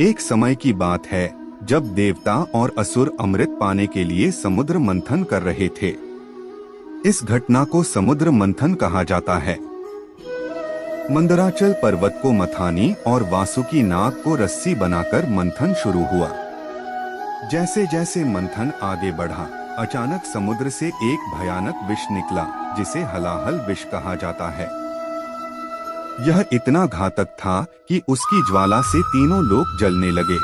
एक समय की बात है जब देवता और असुर अमृत पाने के लिए समुद्र मंथन कर रहे थे। इस घटना को समुद्र मंथन कहा जाता है। मंदराचल पर्वत को मथानी और वासुकी नाग को रस्सी बनाकर मंथन शुरू हुआ। जैसे जैसे मंथन आगे बढ़ा, अचानक समुद्र से एक भयानक विष निकला जिसे हलाहल विष कहा जाता है। यह इतना घातक था कि उसकी ज्वाला से तीनों लोग जलने लगे।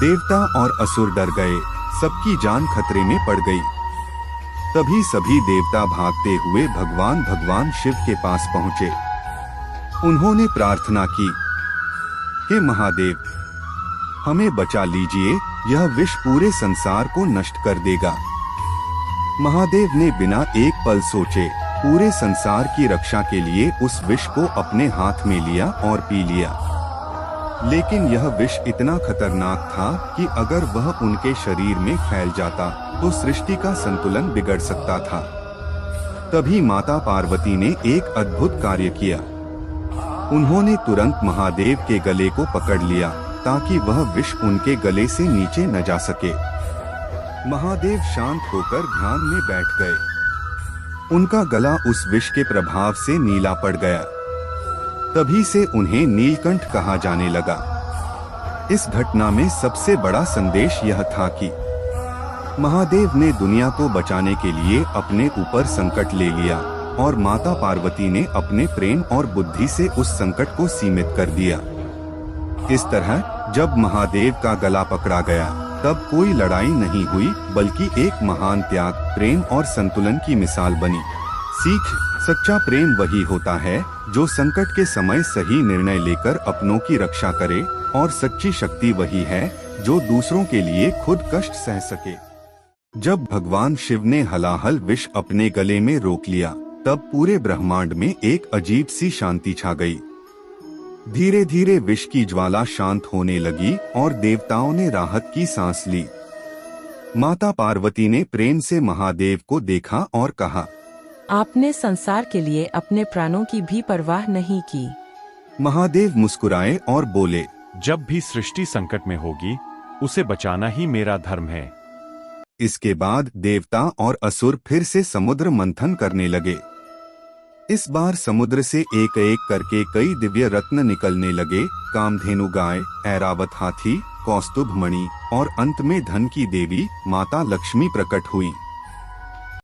देवता और असुर डर गए, सबकी जान खतरे में पड़ गई। तभी सभी देवता भागते हुए भगवान शिव के पास पहुँचे। उन्होंने प्रार्थना की, हे महादेव, हमें बचा लीजिए, यह विष पूरे संसार को नष्ट कर देगा। महादेव ने बिना एक पल सोचे पूरे संसार की रक्षा के लिए उस विष को अपने हाथ में लिया और पी लिया। लेकिन यह विष इतना खतरनाक था कि अगर वह उनके शरीर में फैल जाता तो सृष्टि का संतुलन बिगड़ सकता था। तभी माता पार्वती ने एक अद्भुत कार्य किया। उन्होंने तुरंत महादेव के गले को पकड़ लिया ताकि वह विष उनके गले से नीचे न जा सके। महादेव शांत होकर ध्यान में बैठ गए। उनका गला उस विष के प्रभाव से नीला पड़ गया। तभी से उन्हें नीलकंठ कहा जाने लगा। इस घटना में सबसे बड़ा संदेश यह था कि महादेव ने दुनिया को बचाने के लिए अपने ऊपर संकट ले लिया और माता पार्वती ने अपने प्रेम और बुद्धि से उस संकट को सीमित कर दिया। इस तरह जब महादेव का गला पकड़ा गया तब कोई लड़ाई नहीं हुई, बल्कि एक महान त्याग, प्रेम और संतुलन की मिसाल बनी। सीख, सच्चा प्रेम वही होता है जो संकट के समय सही निर्णय लेकर अपनों की रक्षा करे, और सच्ची शक्ति वही है जो दूसरों के लिए खुद कष्ट सह सके। जब भगवान शिव ने हलाहल विष अपने गले में रोक लिया तब पूरे ब्रह्मांड में एक अजीब सी शांति छा गई। धीरे धीरे विष की ज्वाला शांत होने लगी और देवताओं ने राहत की सांस ली। माता पार्वती ने प्रेम से महादेव को देखा और कहा, आपने संसार के लिए अपने प्राणों की भी परवाह नहीं की। महादेव मुस्कुराए और बोले, जब भी सृष्टि संकट में होगी उसे बचाना ही मेरा धर्म है। इसके बाद देवता और असुर फिर से समुद्र मंथन करने लगे। इस बार समुद्र से एक एक करके कई दिव्य रत्न निकलने लगे। कामधेनु गाय, ऐरावत हाथी, कौस्तुभ मणि और अंत में धन की देवी माता लक्ष्मी प्रकट हुई।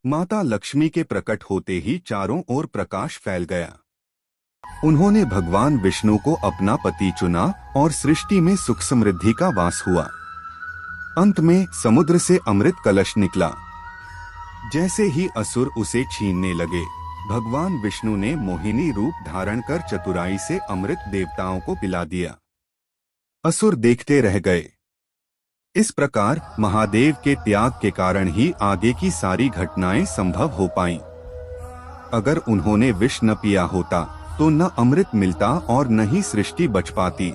माता लक्ष्मी के प्रकट होते ही चारों ओर प्रकाश फैल गया। उन्होंने भगवान विष्णु को अपना पति चुना और सृष्टि में सुख समृद्धि का वास हुआ। अंत में समुद्र से अमृत कलश निकला। जैसे ही असुर उसे छीनने लगे, भगवान विष्णु ने मोहिनी रूप धारण कर चतुराई से अमृत देवताओं को पिला दिया। असुर देखते रह गए। इस प्रकार महादेव के त्याग के कारण ही आगे की सारी घटनाएं संभव हो पाईं। अगर उन्होंने विष न पिया होता तो न अमृत मिलता और न ही सृष्टि बच पाती।